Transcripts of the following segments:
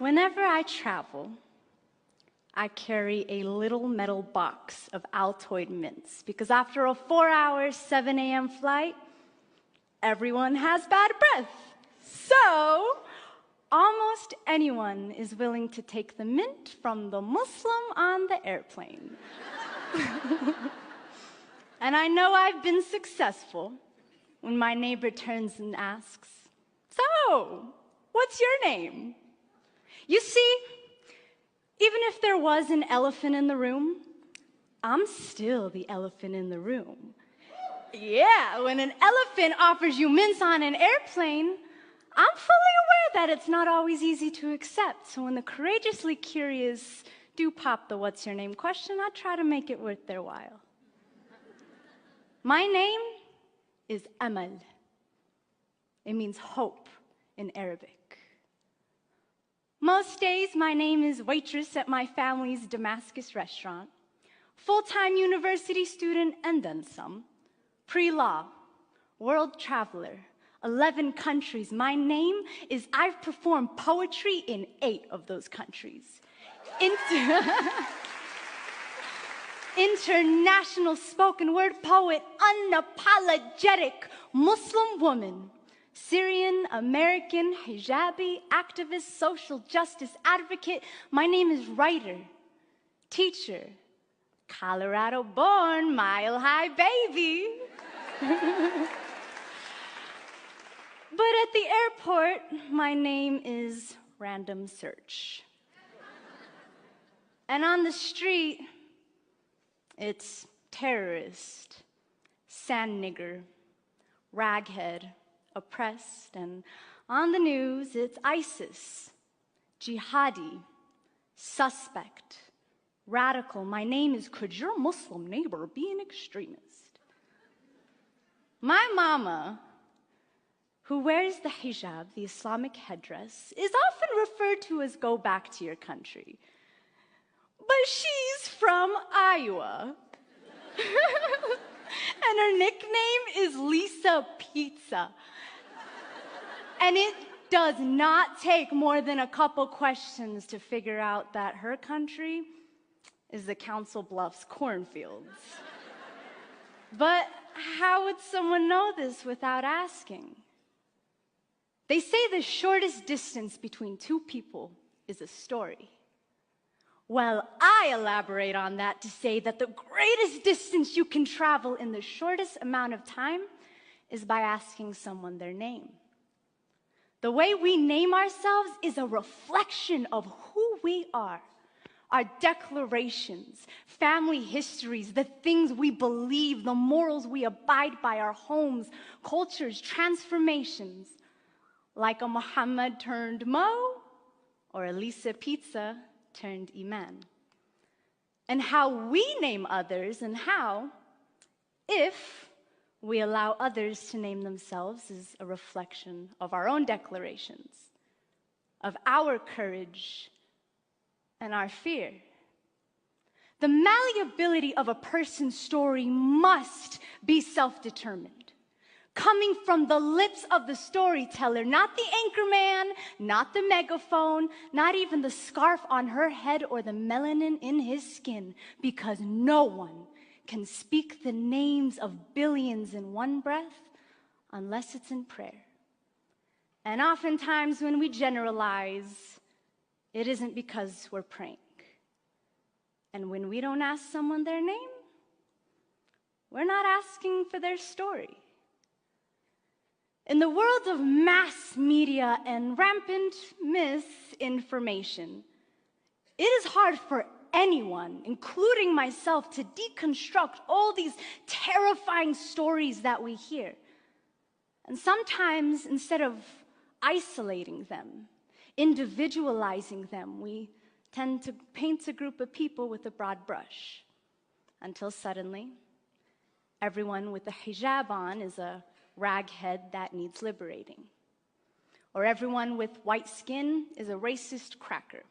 Whenever I travel, I carry a little metal box of Altoid mints because after a 4-hour, 7 a.m. flight, everyone has bad breath. So, almost anyone is willing to take the mint from the Muslim on the airplane. And I know I've been successful when my neighbor turns and asks, "So, what's your name?" You see, even if there was an elephant in the room, I'm still the elephant in the room. Yeah, when an elephant offers you mints on an airplane, I'm fully aware that it's not always easy to accept. So when the courageously curious do pop the "what's your name" question, I try to make it worth their while. My name is Amal. It means hope in Arabic. Most days, my name is waitress at my family's Damascus restaurant, full-time university student, and then some, pre-law, world traveler, 11 countries. My name is I've performed poetry in 8 of those countries. International spoken word poet, unapologetic Muslim woman, Syrian, American, hijabi, activist, social justice advocate. My name is writer, teacher, Colorado born, mile high baby. But at the airport, my name is random search. And on the street, it's terrorist, sand nigger, raghead, oppressed, and on the news, it's ISIS, jihadi, suspect, radical. My name is could your Muslim neighbor be an extremist? My mama, who wears the hijab, the Islamic headdress, is often referred to as go back to your country. But she's from Iowa. And her nickname is Lisa Pizza. And it does not take more than a couple questions to figure out that her country is the Council Bluffs cornfields. But how would someone know this without asking? They say the shortest distance between two people is a story. Well, I elaborate on that to say that the greatest distance you can travel in the shortest amount of time is by asking someone their name. The way we name ourselves is a reflection of who we are. Our declarations, family histories, the things we believe, the morals we abide by, our homes, cultures, transformations, like a Muhammad turned Mo or a Lisa Pizza turned Iman. And how we name others and how, if we allow others to name themselves, is a reflection of our own declarations, of our courage and our fear. The malleability of a person's story must be self-determined, coming from the lips of the storyteller, not the anchorman, not the megaphone, not even the scarf on her head or the melanin in his skin, because no one can speak the names of billions in one breath unless it's in prayer. And oftentimes when we generalize, it isn't because we're praying. And when we don't ask someone their name, we're not asking for their story. In the world of mass media and rampant misinformation, it is hard for anyone, including myself, to deconstruct all these terrifying stories that we hear. And sometimes, instead of isolating them, individualizing them, we tend to paint a group of people with a broad brush, until suddenly, everyone with a hijab on is a raghead that needs liberating. Or everyone with white skin is a racist cracker.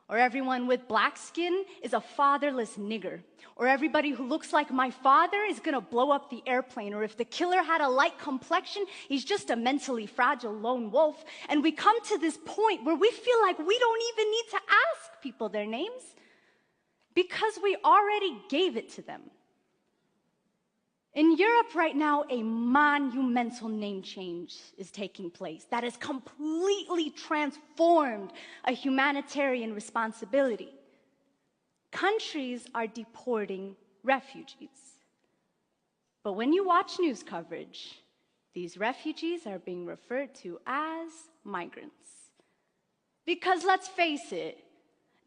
Or everyone with black skin is a fatherless nigger. Or everybody who looks like my father is gonna blow up the airplane. Or if the killer had a light complexion, he's just a mentally fragile lone wolf. And we come to this point where we feel like we don't even need to ask people their names because we already gave it to them. In Europe right now, a monumental name change is taking place that has completely transformed a humanitarian responsibility. Countries are deporting refugees. But when you watch news coverage, these refugees are being referred to as migrants. Because let's face it,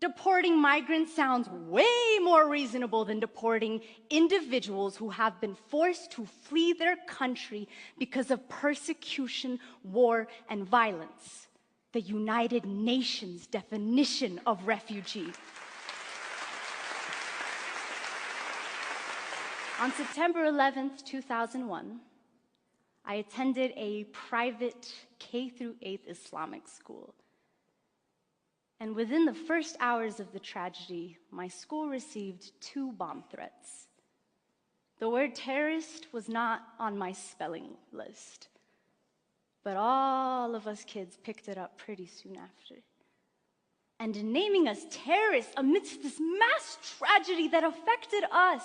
deporting migrants sounds way more reasonable than deporting individuals who have been forced to flee their country because of persecution, war, and violence. The United Nations definition of refugee. On September 11th, 2001, I attended a private K-8 Islamic school. And within the first hours of the tragedy, my school received 2 bomb threats. The word terrorist was not on my spelling list, but all of us kids picked it up pretty soon after. And in naming us terrorists amidst this mass tragedy that affected us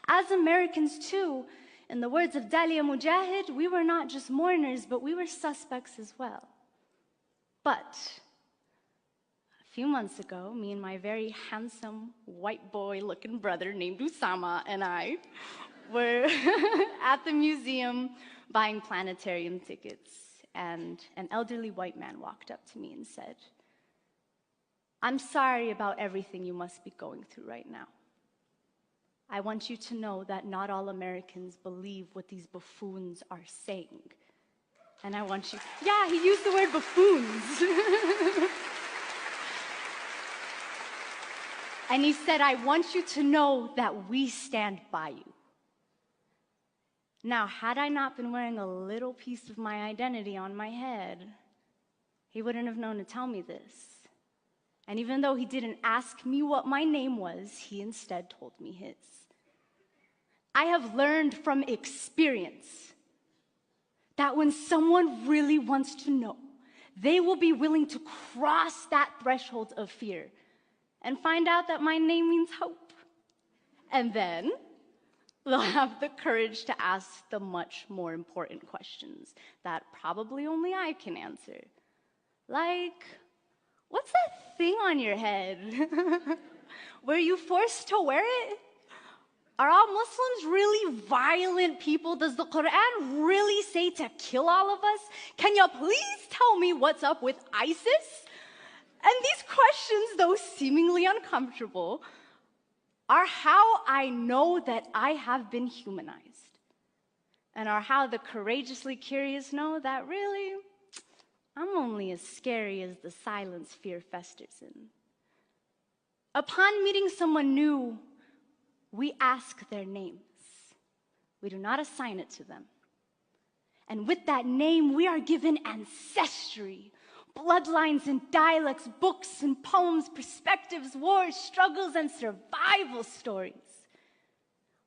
as Americans too, in the words of Dalia Mujahid, we were not just mourners, but we were suspects as well. But a few months ago, me and my very handsome white boy-looking brother named Usama and I were at the museum buying planetarium tickets, and an elderly white man walked up to me and said, "I'm sorry about everything you must be going through right now. I want you to know that not all Americans believe what these buffoons are saying. And I want you..." Yeah, he used the word buffoons. And he said, "I want you to know that we stand by you." Now, had I not been wearing a little piece of my identity on my head, he wouldn't have known to tell me this. And even though he didn't ask me what my name was, he instead told me his. I have learned from experience that when someone really wants to know, they will be willing to cross that threshold of fear and find out that my name means hope. And then they'll have the courage to ask the much more important questions that probably only I can answer. Like, what's that thing on your head? Were you forced to wear it? Are all Muslims really violent people? Does the Quran really say to kill all of us? Can you please tell me what's up with ISIS? And these questions, though seemingly uncomfortable, are how I know that I have been humanized, and are how the courageously curious know that really, I'm only as scary as the silence fear festers in. Upon meeting someone new, we ask their names. We do not assign it to them. And with that name, we are given ancestry, bloodlines and dialects, books and poems, perspectives, wars, struggles, and survival stories.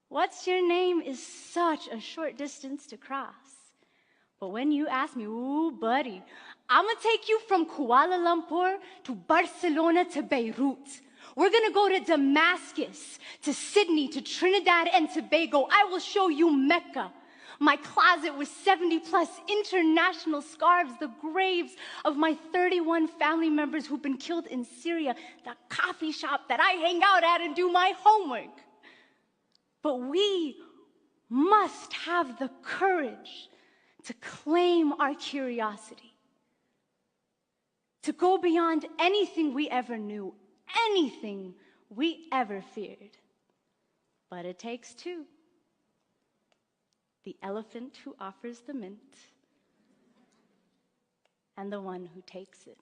What's your name is such a short distance to cross. But when you ask me, ooh, buddy, I'm gonna take you from Kuala Lumpur to Barcelona to Beirut. We're gonna go to Damascus, to Sydney, to Trinidad and Tobago. I will show you Mecca. My closet with 70+ international scarves, the graves of my 31 family members who've been killed in Syria, the coffee shop that I hang out at and do my homework. But we must have the courage to claim our curiosity, to go beyond anything we ever knew, anything we ever feared. But it takes two. The elephant who offers the mint, and the one who takes it.